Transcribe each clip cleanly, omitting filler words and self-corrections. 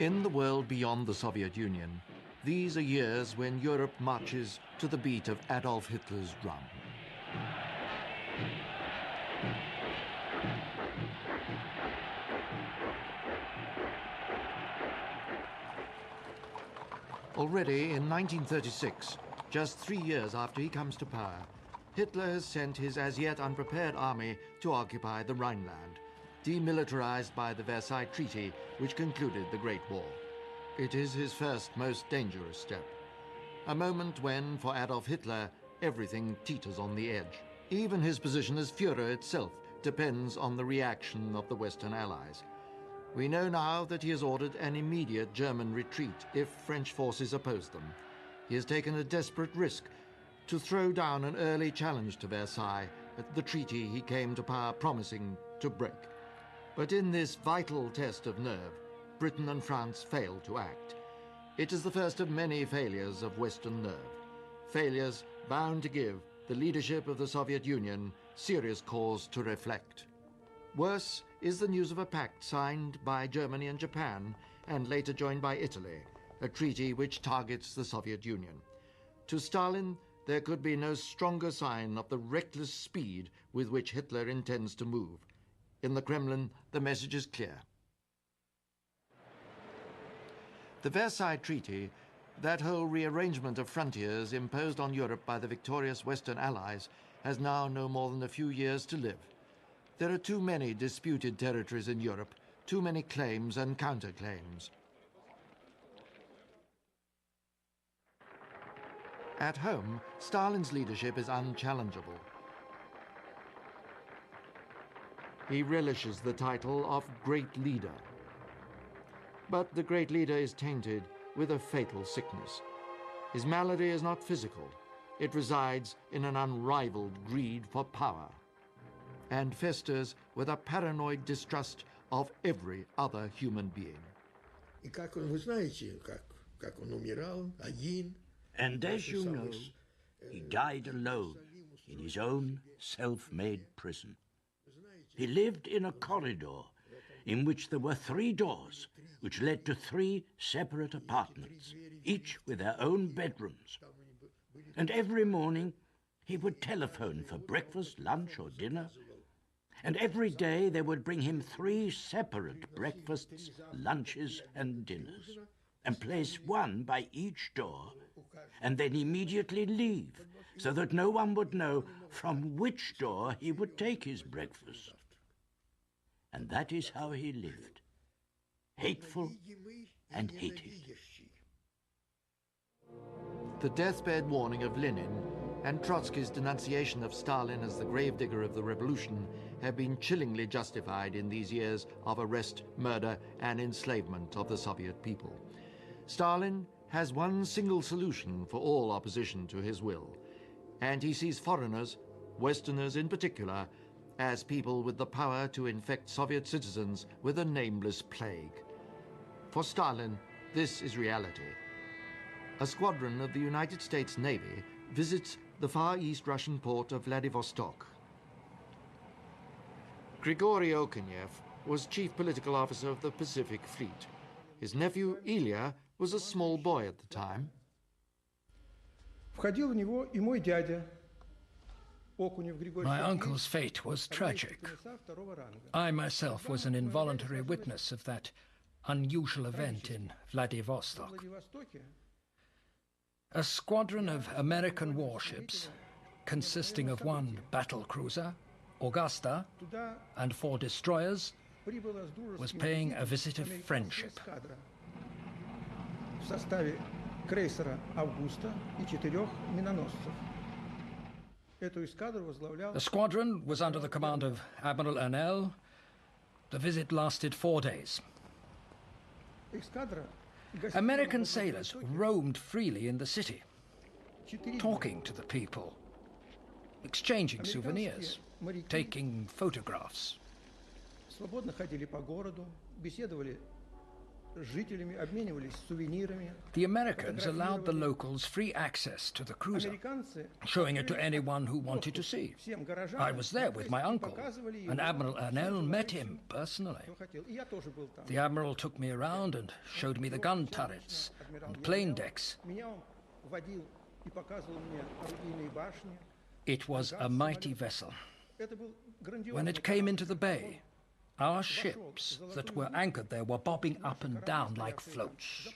In the world beyond the Soviet Union, these are years when Europe marches to the beat of Adolf Hitler's drum. Already in 1936, just 3 years after he comes to power, Hitler has sent his as yet unprepared army to occupy the Rhineland, demilitarized by the Versailles Treaty, which concluded the Great War. It is his first, most dangerous step. A moment when, for Adolf Hitler, everything teeters on the edge. Even his position as Führer itself depends on the reaction of the Western Allies. We know now that he has ordered an immediate German retreat if French forces oppose them. He has taken a desperate risk to throw down an early challenge to Versailles, the treaty he came to power promising to break. But in this vital test of nerve, Britain and France failed to act. It is the first of many failures of Western nerve, failures bound to give the leadership of the Soviet Union serious cause to reflect. Worse is the news of a pact signed by Germany and Japan, and later joined by Italy, a treaty which targets the Soviet Union. To Stalin, there could be no stronger sign of the reckless speed with which Hitler intends to move. In the Kremlin, the message is clear. The Versailles Treaty, that whole rearrangement of frontiers imposed on Europe by the victorious Western Allies, has now no more than a few years to live. There are too many disputed territories in Europe, too many claims and counterclaims. At home, Stalin's leadership is unchallengeable. He relishes the title of Great Leader. But the Great Leader is tainted with a fatal sickness. His malady is not physical. It resides in an unrivaled greed for power, and festers with a paranoid distrust of every other human being. And as you know, he died alone in his own self-made prison. He lived in a corridor in which there were 3 doors, which led to 3 separate apartments, each with their own bedrooms. And every morning he would telephone for breakfast, lunch, or dinner. And every day they would bring him 3 separate breakfasts, lunches, and dinners, and place one by each door, and then immediately leave, so that no one would know from which door he would take his breakfast. And that is how he lived, hateful and hated. The deathbed warning of Lenin and Trotsky's denunciation of Stalin as the gravedigger of the revolution have been chillingly justified in these years of arrest, murder, and enslavement of the Soviet people. Stalin has one single solution for all opposition to his will, and he sees foreigners, Westerners in particular, as people with the power to infect Soviet citizens with a nameless plague. For Stalin, this is reality. A squadron of the United States Navy visits the Far East Russian port of Vladivostok. Grigory Okonev was chief political officer of the Pacific Fleet. His nephew, Ilya, was a small boy at the time. My uncle's fate was tragic. I myself was an involuntary witness of that unusual event in Vladivostok. A squadron of American warships, consisting of 1 battle cruiser, Augusta, and 4 destroyers, was paying a visit of friendship. The squadron was under the command of Admiral Ernell. The visit lasted 4 days. American sailors roamed freely in the city, talking to the people, exchanging souvenirs, taking photographs. The Americans allowed the locals free access to the cruiser, showing it to anyone who wanted to see. I was there with my uncle, and Admiral Ernell met him personally. The Admiral took me around and showed me the gun turrets and plane decks. It was a mighty vessel. When it came into the bay, our ships that were anchored there were bobbing up and down like floats.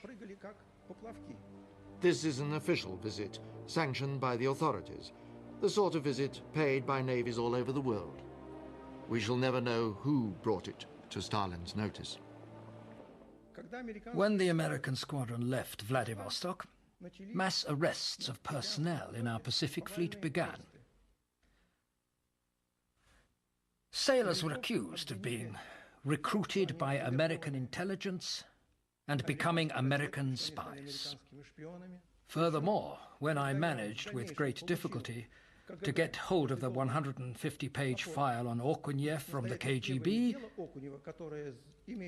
This is an official visit, sanctioned by the authorities, the sort of visit paid by navies all over the world. We shall never know who brought it to Stalin's notice. When the American squadron left Vladivostok, mass arrests of personnel in our Pacific Fleet began. Sailors were accused of being recruited by American intelligence and becoming American spies. Furthermore, when I managed with great difficulty to get hold of the 150-page file on Okunev from the KGB,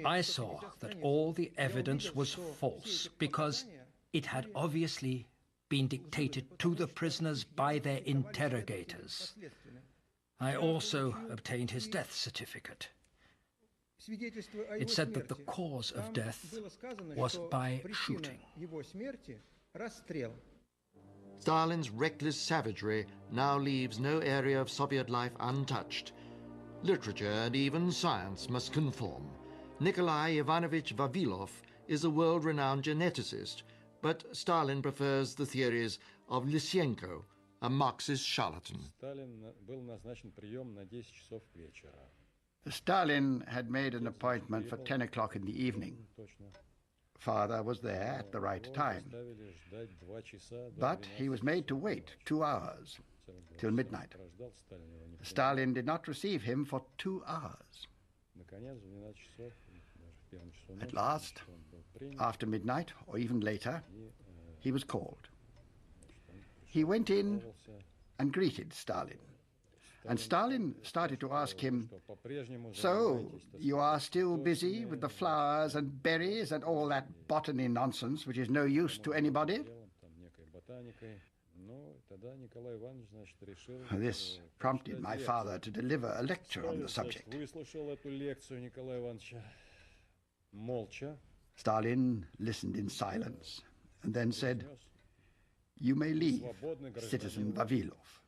I saw that all the evidence was false because it had obviously been dictated to the prisoners by their interrogators. I also obtained his death certificate. It said that the cause of death was by shooting. Stalin's reckless savagery now leaves no area of Soviet life untouched. Literature and even science must conform. Nikolai Ivanovich Vavilov is a world-renowned geneticist, but Stalin prefers the theories of Lysenko, a Marxist charlatan. Stalin had made an appointment for 10 o'clock in the evening. Father was there at the right time, but he was made to wait 2 hours, till midnight. Stalin did not receive him for 2 hours. At last, after midnight, or even later, he was called. He went in and greeted Stalin. And Stalin started to ask him, "So, you are still busy with the flowers and berries and all that botany nonsense which is no use to anybody?" This prompted my father to deliver a lecture on the subject. Stalin listened in silence and then said, "You may leave, Citizen Vavilov."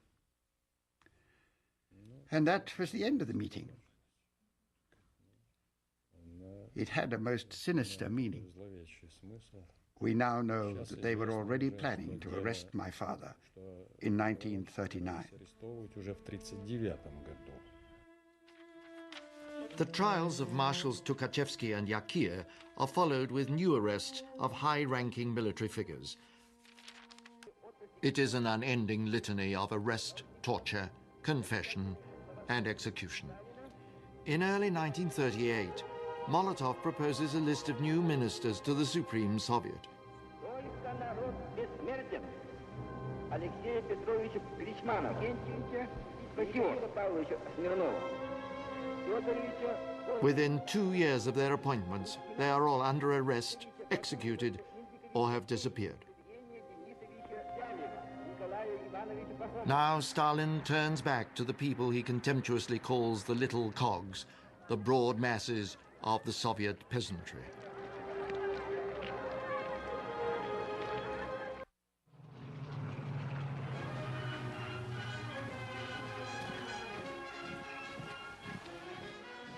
And that was the end of the meeting. It had a most sinister meaning. We now know that they were already planning to arrest my father in 1939. The trials of Marshals Tukhachevsky and Yakir are followed with new arrests of high-ranking military figures. It is an unending litany of arrest, torture, confession, and execution. In early 1938, Molotov proposes a list of new ministers to the Supreme Soviet. Within 2 years of their appointments, they are all under arrest, executed, or have disappeared. Now Stalin turns back to the people he contemptuously calls the little cogs, the broad masses of the Soviet peasantry.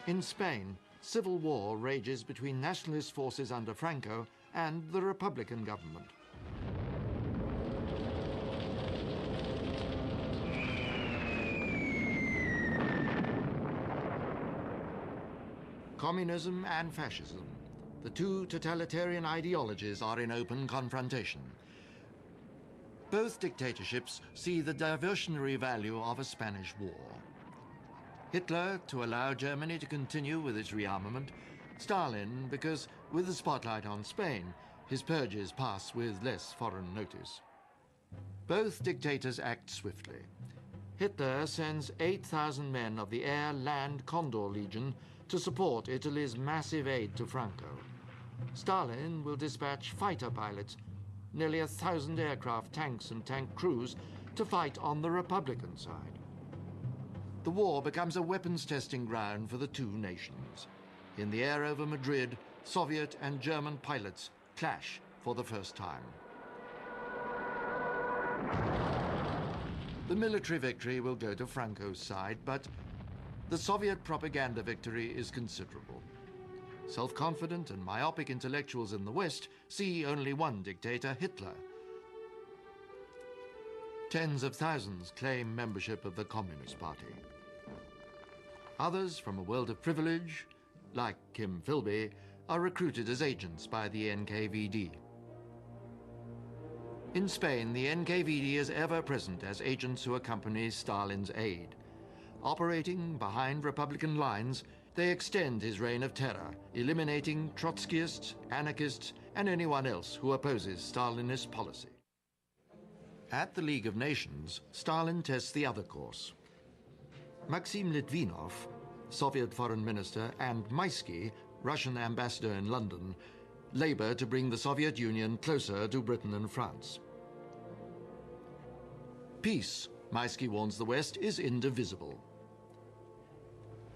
In Spain, civil war rages between nationalist forces under Franco and the Republican government. Communism and fascism, the two totalitarian ideologies, are in open confrontation. Both dictatorships see the diversionary value of a Spanish war. Hitler to allow Germany to continue with its rearmament, Stalin because, with the spotlight on Spain, his purges pass with less foreign notice. Both dictators act swiftly. Hitler sends 8,000 men of the Air, Land, Condor Legion to support Italy's massive aid to Franco. Stalin will dispatch fighter pilots, nearly 1,000 aircraft, tanks, and tank crews to fight on the Republican side. The war becomes a weapons testing ground for the two nations. In the air over Madrid, Soviet and German pilots clash for the first time. The military victory will go to Franco's side, but the Soviet propaganda victory is considerable. Self-confident and myopic intellectuals in the West see only one dictator, Hitler. Tens of thousands claim membership of the Communist Party. Others from a world of privilege, like Kim Philby, are recruited as agents by the NKVD. In Spain, the NKVD is ever present as agents who accompany Stalin's aide. Operating behind Republican lines, they extend his reign of terror, eliminating Trotskyists, anarchists, and anyone else who opposes Stalinist policy. At the League of Nations, Stalin tests the other course. Maxim Litvinov, Soviet foreign minister, and Maisky, Russian ambassador in London, labor to bring the Soviet Union closer to Britain and France. Peace, Maisky warns the West, is indivisible.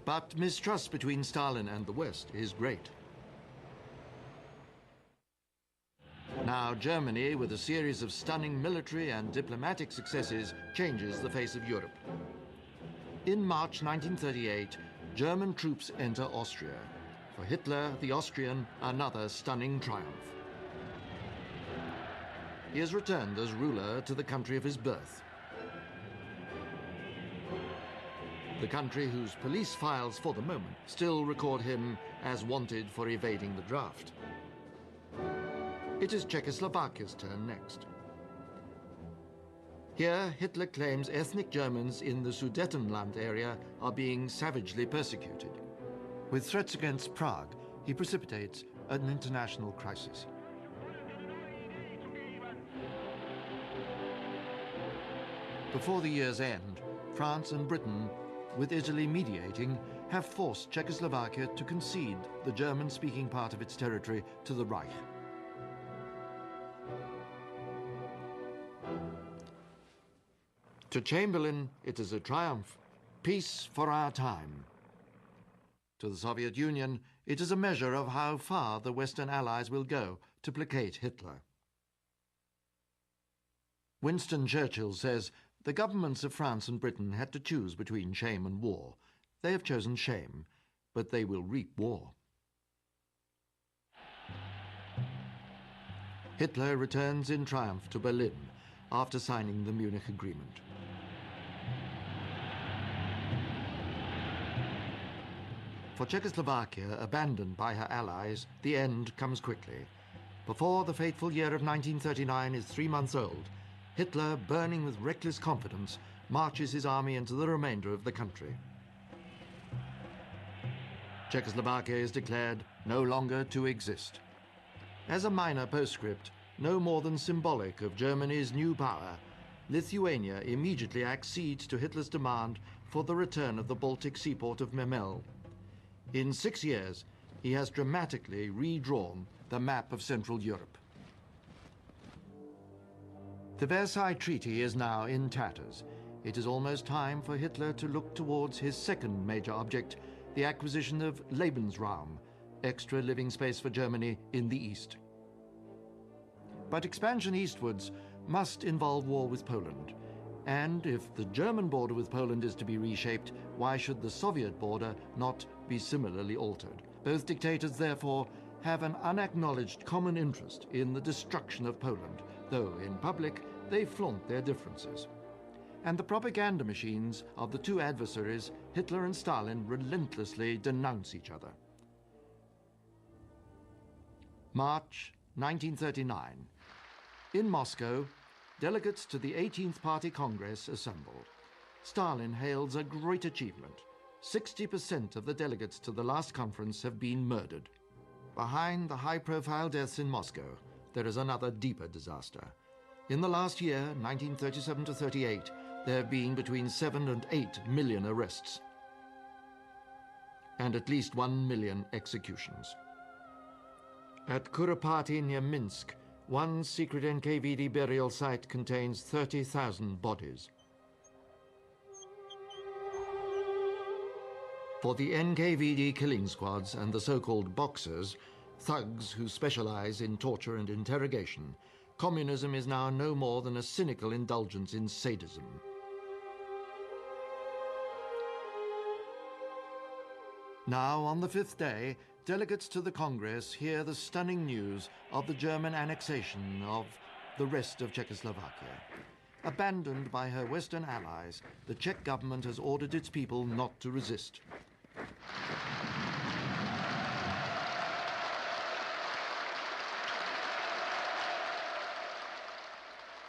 But mistrust between Stalin and the West is great. Now Germany, with a series of stunning military and diplomatic successes, changes the face of Europe. In March 1938, German troops enter Austria. For Hitler, the Austrian, another stunning triumph. He is returned as ruler to the country of his birth. The country whose police files for the moment still record him as wanted for evading the draft. It is Czechoslovakia's turn next. Here, Hitler claims ethnic Germans in the Sudetenland area are being savagely persecuted. With threats against Prague, he precipitates an international crisis. Before the year's end, France and Britain, with Italy mediating, have forced Czechoslovakia to concede the German-speaking part of its territory to the Reich. To Chamberlain, it is a triumph. Peace for our time. To the Soviet Union, it is a measure of how far the Western Allies will go to placate Hitler. Winston Churchill says, the governments of France and Britain had to choose between shame and war. They have chosen shame, but they will reap war. Hitler returns in triumph to Berlin after signing the Munich Agreement. For Czechoslovakia, abandoned by her allies, the end comes quickly. Before the fateful year of 1939 is 3 months old, Hitler, burning with reckless confidence, marches his army into the remainder of the country. Czechoslovakia is declared no longer to exist. As a minor postscript, no more than symbolic of Germany's new power, Lithuania immediately accedes to Hitler's demand for the return of the Baltic seaport of Memel. In 6 years, he has dramatically redrawn the map of Central Europe. The Versailles Treaty is now in tatters. It is almost time for Hitler to look towards his second major object, the acquisition of Lebensraum, extra living space for Germany in the east. But expansion eastwards must involve war with Poland. And if the German border with Poland is to be reshaped, why should the Soviet border not be similarly altered? Both dictators, therefore, have an unacknowledged common interest in the destruction of Poland, though in public they flaunt their differences. And the propaganda machines of the two adversaries, Hitler and Stalin, relentlessly denounce each other. March 1939. In Moscow, delegates to the 18th Party Congress assembled. Stalin hails a great achievement. 60% of the delegates to the last conference have been murdered. Behind the high-profile deaths in Moscow, there is another deeper disaster. In the last year, 1937 to 38, there have been between 7 and 8 million arrests, and at least 1 million executions. At Kuropaty near Minsk, one secret NKVD burial site contains 30,000 bodies. For the NKVD killing squads and the so-called boxers, thugs who specialize in torture and interrogation, communism is now no more than a cynical indulgence in sadism. Now, on the fifth day, delegates to the Congress hear the stunning news of the German annexation of the rest of Czechoslovakia. Abandoned by her Western allies, the Czech government has ordered its people not to resist.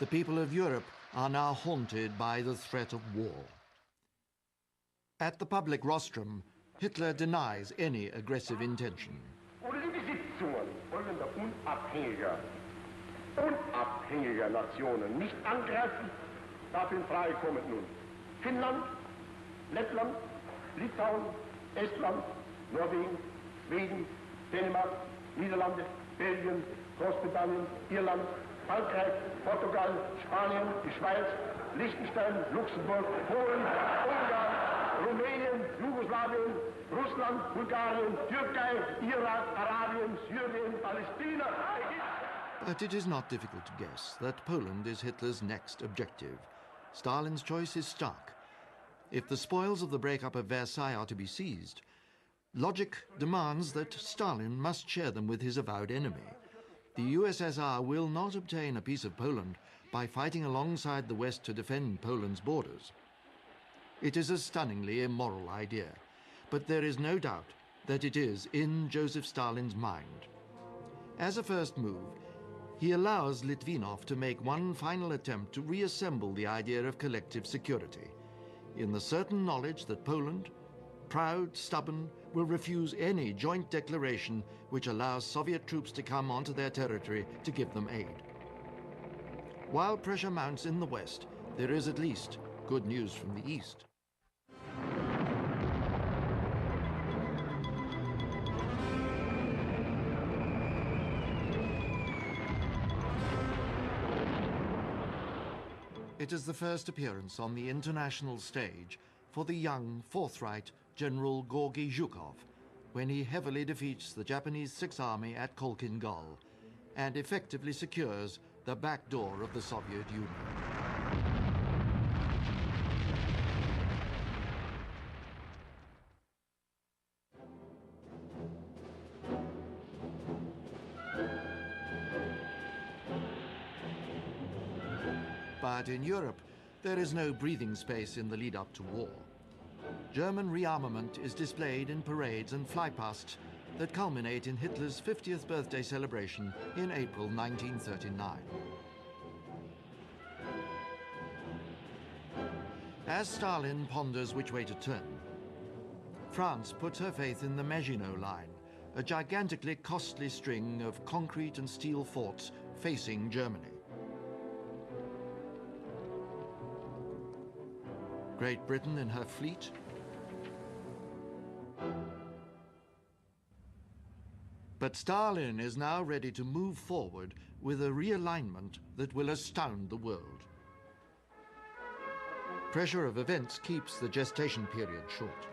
The people of Europe are now haunted by the threat of war. At the public rostrum, Hitler denies any aggressive intention. Unabhängiger Nationen nicht angreifen, dafür in Frage kommen nun Finnland, Lettland, Litauen, Estland, Norwegen, Schweden, Dänemark, Niederlande, Belgien, Großbritannien, Irland, Frankreich, Portugal, Spanien, die Schweiz, Liechtenstein, Luxemburg, Polen, Ungarn, Rumänien, Jugoslawien, Russland, Bulgarien, Türkei, Irak, Arabien, Syrien, Palästina, Ägypten. But it is not difficult to guess that Poland is Hitler's next objective. Stalin's choice is stark. If the spoils of the breakup of Versailles are to be seized, logic demands that Stalin must share them with his avowed enemy. The USSR will not obtain a piece of Poland by fighting alongside the West to defend Poland's borders. It is a stunningly immoral idea, but there is no doubt that it is in Joseph Stalin's mind. As a first move, he allows Litvinov to make one final attempt to reassemble the idea of collective security, in the certain knowledge that Poland, proud, stubborn, will refuse any joint declaration which allows Soviet troops to come onto their territory to give them aid. While pressure mounts in the West, there is at least good news from the East. It is the first appearance on the international stage for the young, forthright General Gorgy Zhukov when he heavily defeats the Japanese Sixth Army at Kholkhin Gol and effectively secures the back door of the Soviet Union. But in Europe, there is no breathing space in the lead-up to war. German rearmament is displayed in parades and flypasts that culminate in Hitler's 50th birthday celebration in April 1939. As Stalin ponders which way to turn, France puts her faith in the Maginot Line, a gigantically costly string of concrete and steel forts facing Germany. Great Britain in her fleet, but Stalin is now ready to move forward with a realignment that will astound the world. Pressure of events keeps the gestation period short.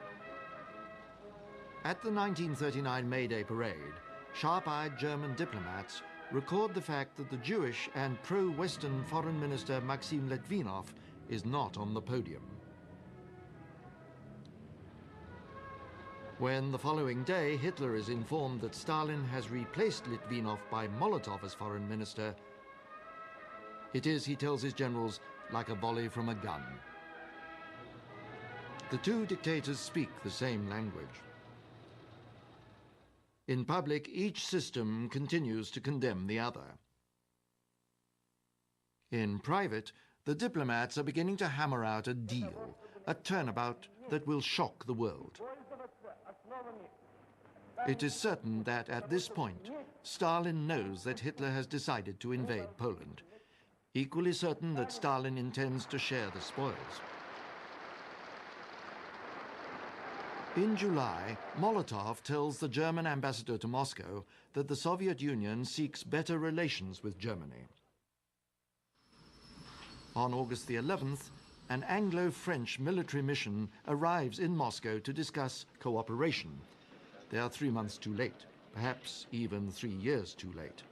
At the 1939 May Day parade, sharp-eyed German diplomats record the fact that the Jewish and pro-Western Foreign Minister Maxim Litvinov is not on the podium. When the following day Hitler is informed that Stalin has replaced Litvinov by Molotov as foreign minister, it is, he tells his generals, like a volley from a gun. The two dictators speak the same language. In public, each system continues to condemn the other. In private, the diplomats are beginning to hammer out a deal, a turnabout that will shock the world. It is certain that at this point, Stalin knows that Hitler has decided to invade Poland. Equally certain that Stalin intends to share the spoils. In July, Molotov tells the German ambassador to Moscow that the Soviet Union seeks better relations with Germany. On August the 11th, an Anglo-French military mission arrives in Moscow to discuss cooperation. They are 3 months too late, perhaps even 3 years too late.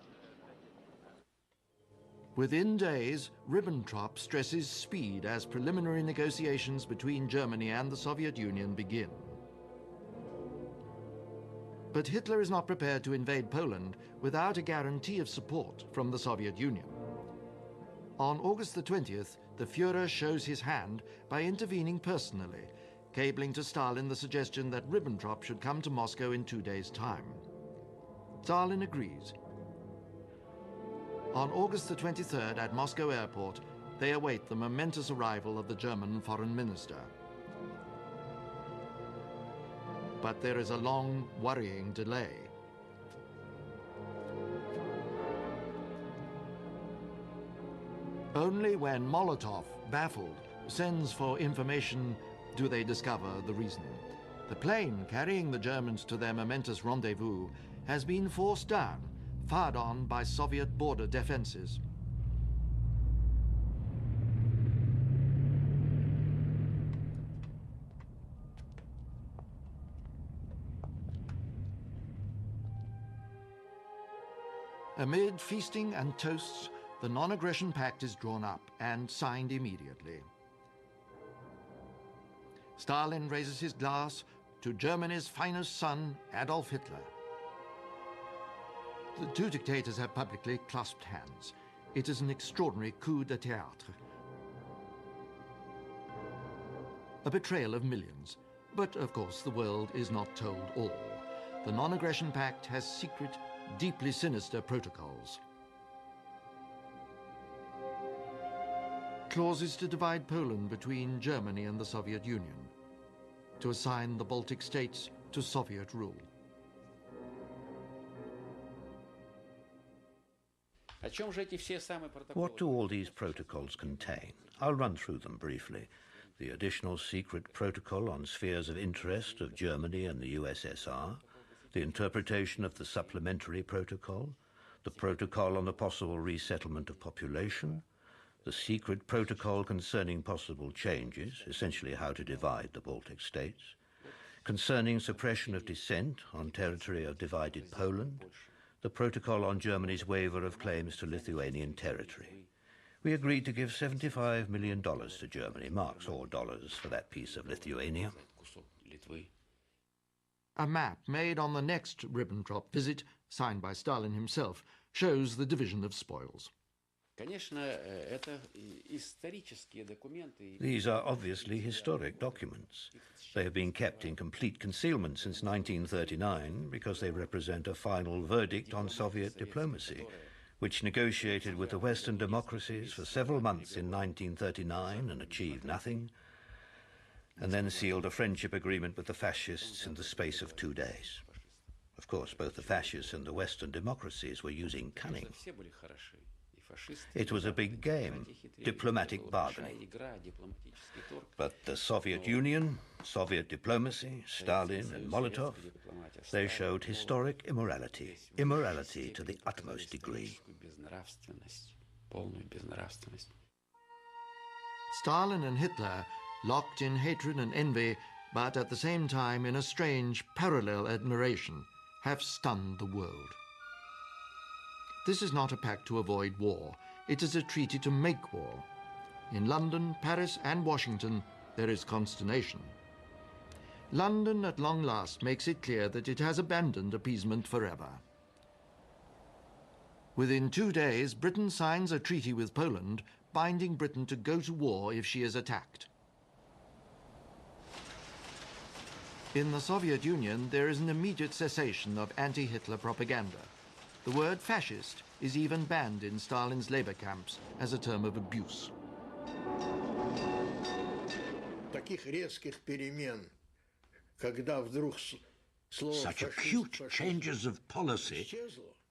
Within days, Ribbentrop stresses speed as preliminary negotiations between Germany and the Soviet Union begin. But Hitler is not prepared to invade Poland without a guarantee of support from the Soviet Union. On August the 20th, the Führer shows his hand by intervening personally, cabling to Stalin the suggestion that Ribbentrop should come to Moscow in 2 days' time. Stalin agrees. On August the 23rd at Moscow airport, they await the momentous arrival of the German foreign minister. But there is a long, worrying delay. Only when Molotov, baffled, sends for information do they discover the reason. The plane carrying the Germans to their momentous rendezvous has been forced down, fired on by Soviet border defenses. Amid feasting and toasts, the Non-Aggression Pact is drawn up and signed immediately. Stalin raises his glass to Germany's finest son, Adolf Hitler. The two dictators have publicly clasped hands. It is an extraordinary coup de théâtre. A betrayal of millions. But, of course, the world is not told all. The Non-Aggression Pact has secret, deeply sinister protocols. Clauses to divide Poland between Germany and the Soviet Union, to assign the Baltic states to Soviet rule. What do all these protocols contain? I'll run through them briefly. The additional secret protocol on spheres of interest of Germany and the USSR, the interpretation of the supplementary protocol, the protocol on the possible resettlement of population, the secret protocol concerning possible changes, essentially how to divide the Baltic states, concerning suppression of dissent on territory of divided Poland, the protocol on Germany's waiver of claims to Lithuanian territory. We agreed to give $75 million to Germany, marks or dollars, for that piece of Lithuania. A map made on the next Ribbentrop visit, signed by Stalin himself, shows the division of spoils. These are obviously historic documents. They have been kept in complete concealment since 1939 because they represent a final verdict on Soviet diplomacy, which negotiated with the Western democracies for several months in 1939 and achieved nothing, and then sealed a friendship agreement with the fascists in the space of 2 days. Of course, both the fascists and the Western democracies were using cunning. It was a big game, diplomatic bargaining. But the Soviet Union, Soviet diplomacy, Stalin and Molotov, they showed historic immorality, immorality to the utmost degree. Stalin and Hitler, locked in hatred and envy, but at the same time in a strange parallel admiration, have stunned the world. This is not a pact to avoid war. It is a treaty to make war. In London, Paris, and Washington, there is consternation. London, at long last, makes it clear that it has abandoned appeasement forever. Within 2 days, Britain signs a treaty with Poland, binding Britain to go to war if she is attacked. In the Soviet Union, there is an immediate cessation of anti-Hitler propaganda. The word fascist is even banned in Stalin's labor camps as a term of abuse. Such acute changes of policy,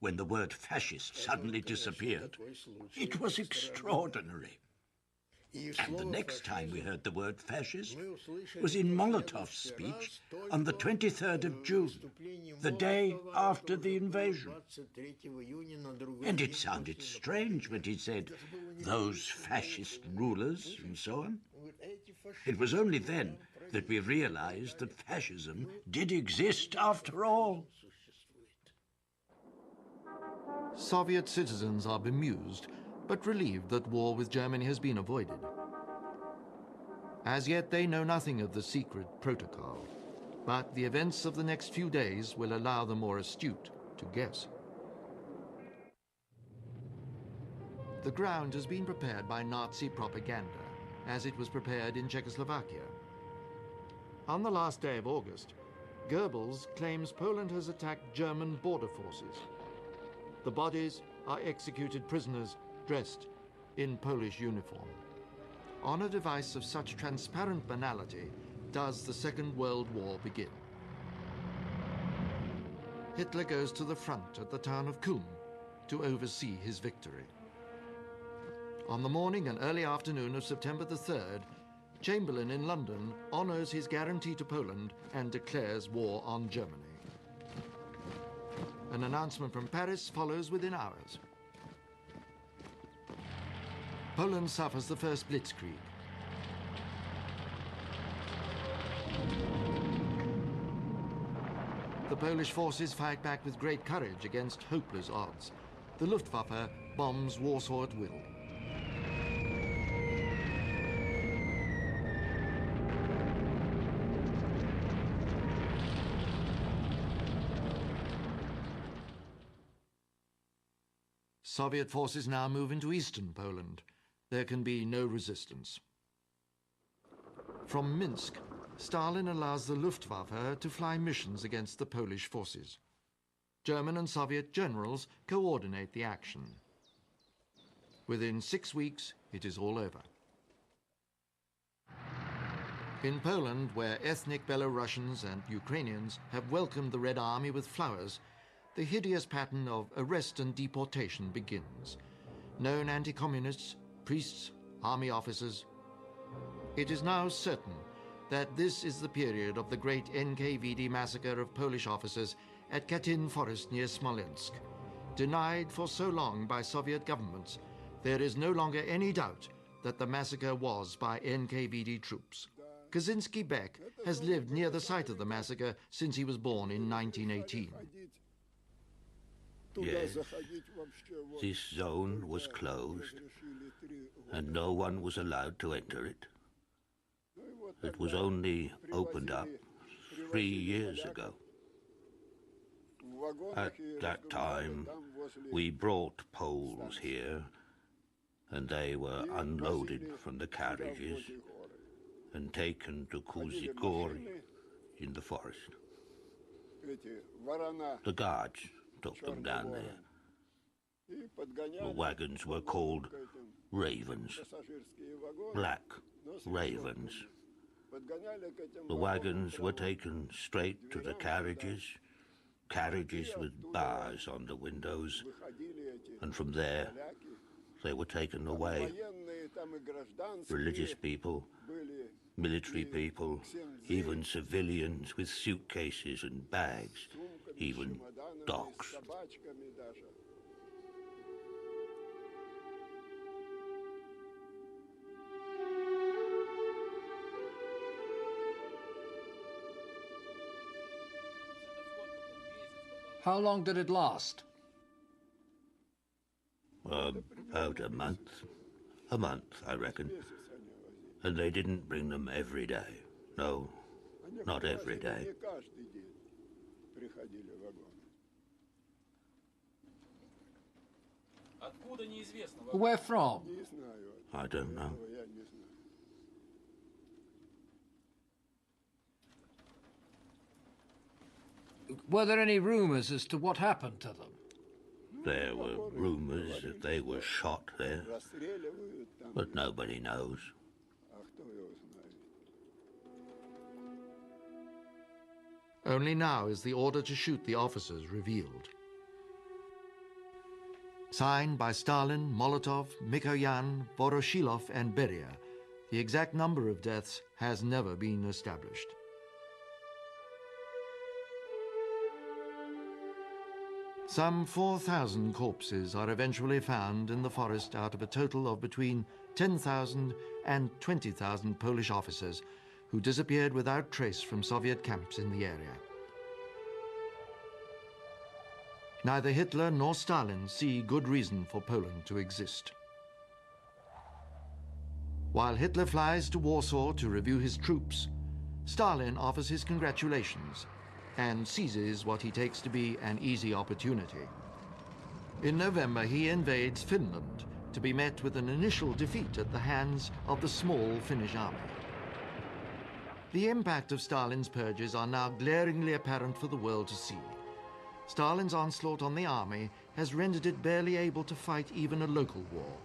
when the word fascist suddenly disappeared, it was extraordinary. And the next time we heard the word fascist was in Molotov's speech on the 23rd of June, the day after the invasion. And it sounded strange when he said, "those fascist rulers," and so on. It was only then that we realized that fascism did exist after all. Soviet citizens are bemused, but relieved that war with Germany has been avoided. As yet, they know nothing of the secret protocol, but the events of the next few days will allow the more astute to guess. The ground has been prepared by Nazi propaganda, as it was prepared in Czechoslovakia. On the last day of August, Goebbels claims Poland has attacked German border forces. The bodies are executed prisoners dressed in Polish uniform. On a device of such transparent banality does the Second World War begin. Hitler goes to the front at the town of Kulm to oversee his victory. On the morning and early afternoon of September the 3rd, Chamberlain in London honors his guarantee to Poland and declares war on Germany. An announcement from Paris follows within hours. Poland suffers the first blitzkrieg. The Polish forces fight back with great courage against hopeless odds. The Luftwaffe bombs Warsaw at will. Soviet forces now move into eastern Poland. There can be no resistance. From Minsk, Stalin allows the Luftwaffe to fly missions against the Polish forces. German and Soviet generals coordinate the action. Within 6 weeks, it is all over. In Poland, where ethnic Belarusians and Ukrainians have welcomed the Red Army with flowers, the hideous pattern of arrest and deportation begins. Known anti-communists, priests, army officers. It is now certain that this is the period of the great NKVD massacre of Polish officers at Katyn Forest near Smolensk. Denied for so long by Soviet governments, there is no longer any doubt that the massacre was by NKVD troops. Kaczynski Beck has lived near the site of the massacre since he was born in 1918. Yes, this zone was closed and no one was allowed to enter it. It was only opened up 3 years ago. At that time, we brought Poles here, and they were unloaded from the carriages and taken to Kuzikory in the forest. The guards took them down there. The wagons were called ravens, black ravens. The wagons were taken straight to the carriages, carriages with bars on the windows, and from there they were taken away. Religious people, military people, even civilians with suitcases and bags, even dogs. How long did it last? About a month. A month, I reckon. And they didn't bring them every day. No, not every day. Where from? I don't know. Were there any rumors as to what happened to them? There were rumors that they were shot there, but nobody knows. Only now is the order to shoot the officers revealed. Signed by Stalin, Molotov, Mikoyan, Voroshilov and Beria, The exact number of deaths has never been established. Some 4,000 corpses are eventually found in the forest out of a total of between 10,000 and 20,000 Polish officers who disappeared without trace from Soviet camps in the area. Neither Hitler nor Stalin see good reason for Poland to exist. While Hitler flies to Warsaw to review his troops, Stalin offers his congratulations and seizes what he takes to be an easy opportunity. In November, he invades Finland to be met with an initial defeat at the hands of the small Finnish army. The impact of Stalin's purges are now glaringly apparent for the world to see. Stalin's onslaught on the army has rendered it barely able to fight even a local war.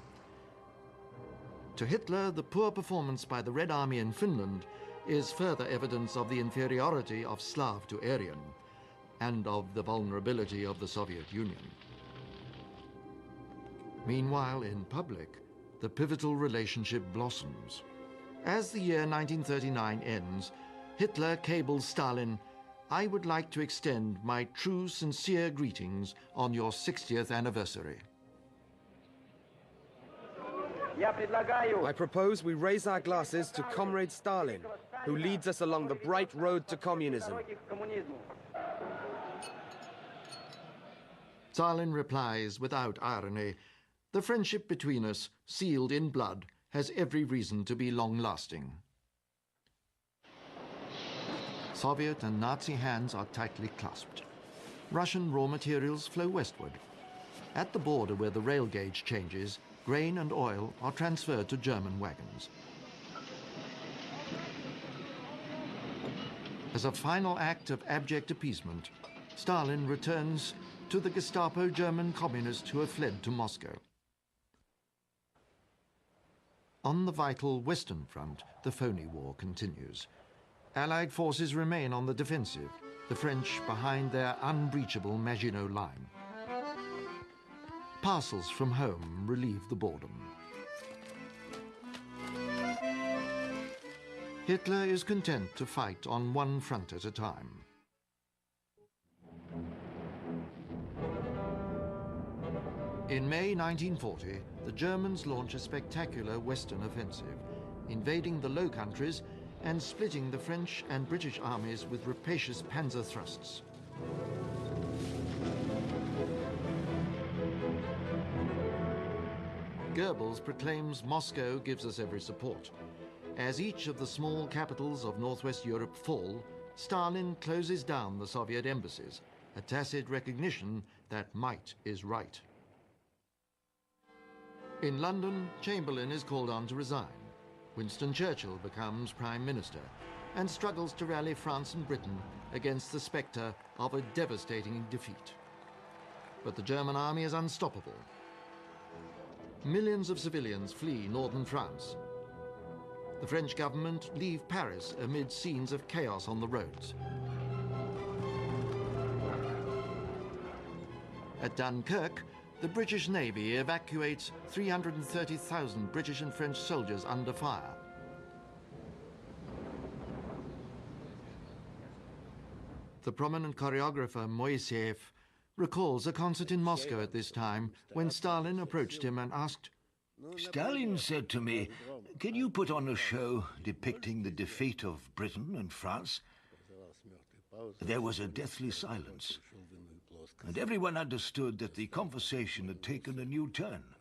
To Hitler, the poor performance by the Red Army in Finland is further evidence of the inferiority of Slav to Aryan and of the vulnerability of the Soviet Union. Meanwhile, in public, the pivotal relationship blossoms. As the year 1939 ends, Hitler cables Stalin, "I would like to extend my true, sincere greetings on your 60th anniversary." I propose we raise our glasses to Comrade Stalin, who leads us along the bright road to communism. Stalin replies without irony, "The friendship between us, sealed in blood, has every reason to be long-lasting." Soviet and Nazi hands are tightly clasped. Russian raw materials flow westward. At the border where the rail gauge changes, grain and oil are transferred to German wagons. As a final act of abject appeasement, Stalin returns to the Gestapo German communists who have fled to Moscow. On the vital Western Front, the phony war continues. Allied forces remain on the defensive, the French behind their unbreachable Maginot Line. Parcels from home relieve the boredom. Hitler is content to fight on one front at a time. In May 1940, the Germans launch a spectacular Western offensive, invading the Low Countries and splitting the French and British armies with rapacious panzer thrusts. Goebbels proclaims Moscow gives us every support. As each of the small capitals of Northwest Europe fall, Stalin closes down the Soviet embassies, a tacit recognition that might is right. In London, Chamberlain is called on to resign. Winston Churchill becomes Prime Minister and struggles to rally France and Britain against the spectre of a devastating defeat. But the German army is unstoppable. Millions of civilians flee northern France. The French government leave Paris amid scenes of chaos on the roads. At Dunkirk, the British Navy evacuates 330,000 British and French soldiers under fire. The prominent choreographer Moiseev recalls a concert in Moscow at this time when Stalin approached him and asked, Stalin said to me, "Can you put on a show depicting the defeat of Britain and France?" There was a deathly silence, and everyone understood that the conversation had taken a new turn.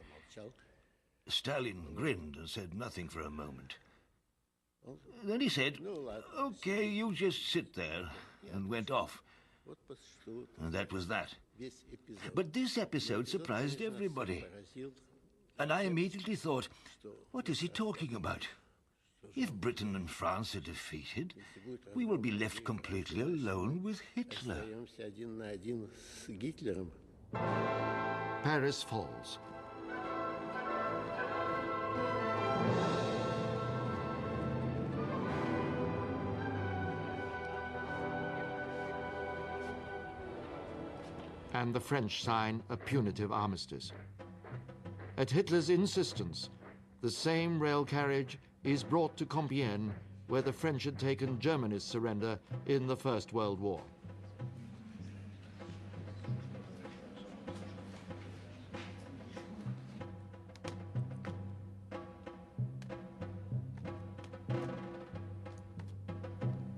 Stalin grinned and said nothing for a moment. Then he said, "Okay, you just sit there," and went off. And that was that. But this episode surprised everybody. And I immediately thought, what is he talking about? If Britain and France are defeated, we will be left completely alone with Hitler. Paris falls. And the French sign a punitive armistice. At Hitler's insistence, the same rail carriage is brought to Compiègne, where the French had taken Germany's surrender in the First World War.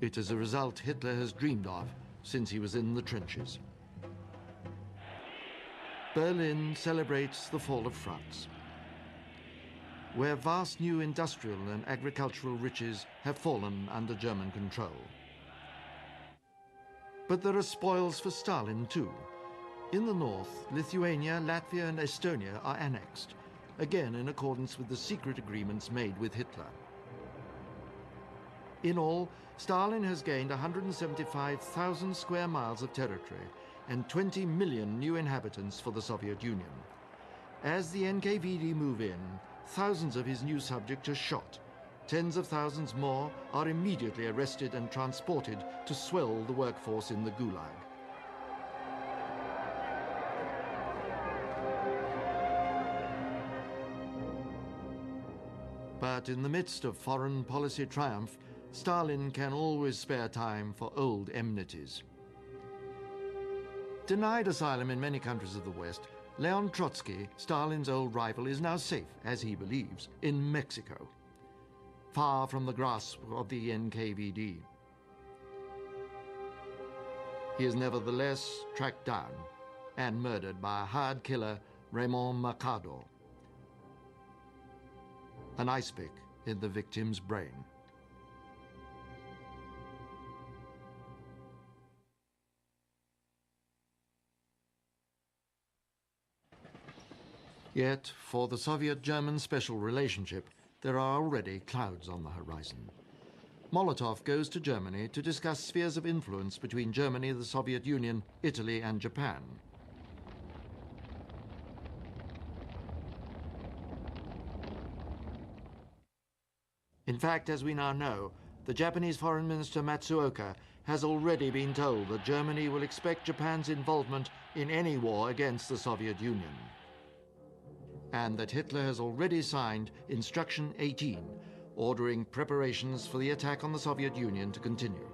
It is a result Hitler has dreamed of since he was in the trenches. Berlin celebrates the fall of France, where vast new industrial and agricultural riches have fallen under German control. But there are spoils for Stalin too. In the north, Lithuania, Latvia and Estonia are annexed, again in accordance with the secret agreements made with Hitler. In all, Stalin has gained 175,000 square miles of territory and 20 million new inhabitants for the Soviet Union. As the NKVD move in, thousands of his new subjects are shot. Tens of thousands more are immediately arrested and transported to swell the workforce in the Gulag. But in the midst of foreign policy triumph, Stalin can always spare time for old enmities. Denied asylum in many countries of the West, Leon Trotsky, Stalin's old rival, is now safe, as he believes, in Mexico, far from the grasp of the NKVD. He is nevertheless tracked down and murdered by a hired killer, Raymond Mercado, an ice pick in the victim's brain. Yet, for the Soviet-German special relationship, there are already clouds on the horizon. Molotov goes to Germany to discuss spheres of influence between Germany, the Soviet Union, Italy and Japan. In fact, as we now know, the Japanese Foreign Minister Matsuoka has already been told that Germany will expect Japan's involvement in any war against the Soviet Union, and that Hitler has already signed Instruction 18, ordering preparations for the attack on the Soviet Union to continue.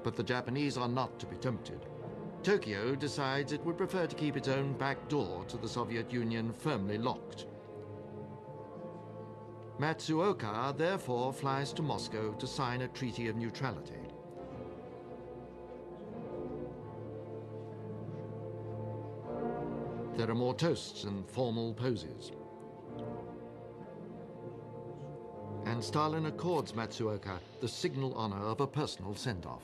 But the Japanese are not to be tempted. Tokyo decides it would prefer to keep its own back door to the Soviet Union firmly locked. Matsuoka therefore flies to Moscow to sign a treaty of neutrality. There are more toasts and formal poses. And Stalin accords Matsuoka the signal honor of a personal send-off.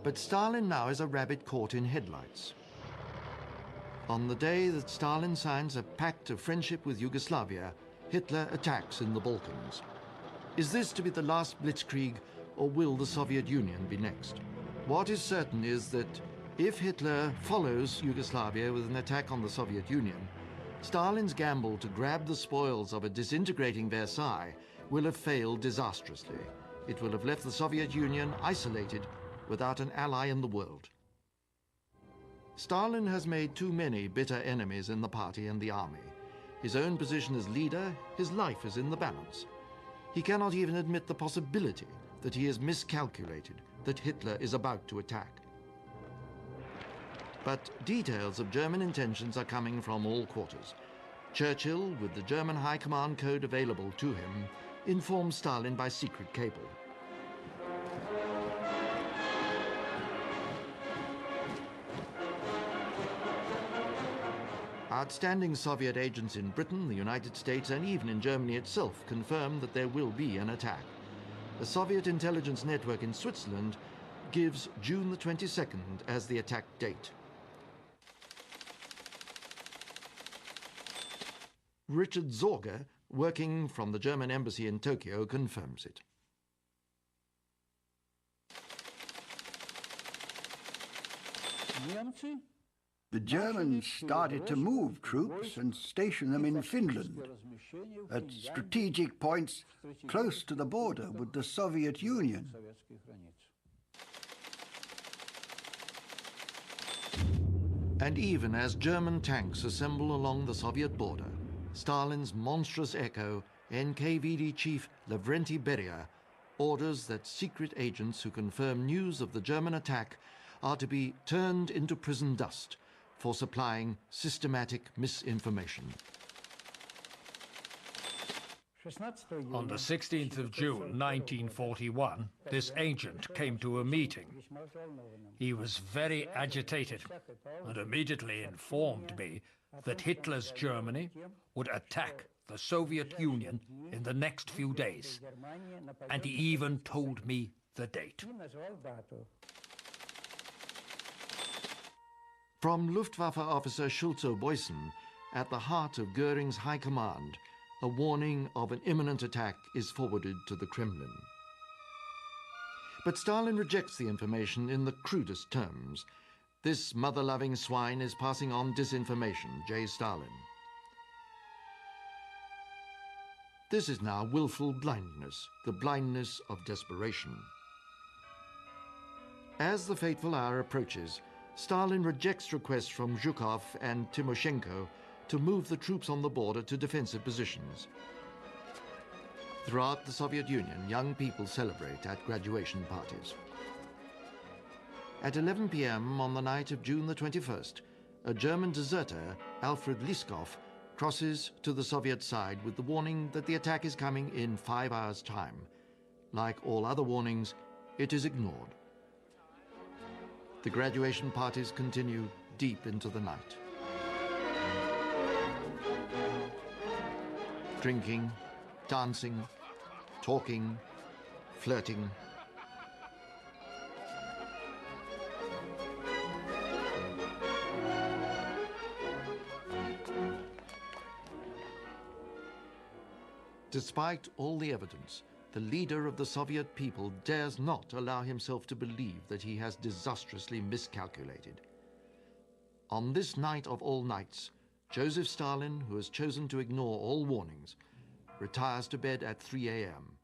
But Stalin now is a rabbit caught in headlights. On the day that Stalin signs a pact of friendship with Yugoslavia, Hitler attacks in the Balkans. Is this to be the last blitzkrieg, or will the Soviet Union be next? What is certain is that if Hitler follows Yugoslavia with an attack on the Soviet Union, Stalin's gamble to grab the spoils of a disintegrating Versailles will have failed disastrously. It will have left the Soviet Union isolated without an ally in the world. Stalin has made too many bitter enemies in the party and the army. His own position as leader, his life is in the balance. He cannot even admit the possibility that he has miscalculated, that Hitler is about to attack. But details of German intentions are coming from all quarters. Churchill, with the German High Command code available to him, informs Stalin by secret cable. Outstanding Soviet agents in Britain, the United States, and even in Germany itself confirm that there will be an attack. The Soviet intelligence network in Switzerland gives June the 22nd as the attack date. Richard Zorger, working from the German embassy in Tokyo, confirms it. The Germans started to move troops and station them in Finland, at strategic points close to the border with the Soviet Union. And even as German tanks assemble along the Soviet border, Stalin's monstrous echo, NKVD chief Lavrenti Beria, orders that secret agents who confirm news of the German attack are to be turned into prison dust for supplying systematic misinformation. On the 16th of June, 1941, this agent came to a meeting. He was very agitated and immediately informed me that Hitler's Germany would attack the Soviet Union in the next few days, and he even told me the date. From Luftwaffe officer Schulze-Boysen, at the heart of Goering's high command, a warning of an imminent attack is forwarded to the Kremlin. But Stalin rejects the information in the crudest terms. This mother-loving swine is passing on disinformation, J. Stalin. This is now willful blindness, the blindness of desperation. As the fateful hour approaches, Stalin rejects requests from Zhukov and Timoshenko to move the troops on the border to defensive positions. Throughout the Soviet Union, young people celebrate at graduation parties. At 11 p.m. on the night of June the 21st, a German deserter, Alfred Liskov, crosses to the Soviet side with the warning that the attack is coming in 5 hours' time. Like all other warnings, it is ignored. The graduation parties continue deep into the night. Drinking, dancing, talking, flirting. Despite all the evidence, the leader of the Soviet people dares not allow himself to believe that he has disastrously miscalculated. On this night of all nights, Joseph Stalin, who has chosen to ignore all warnings, retires to bed at 3 a.m.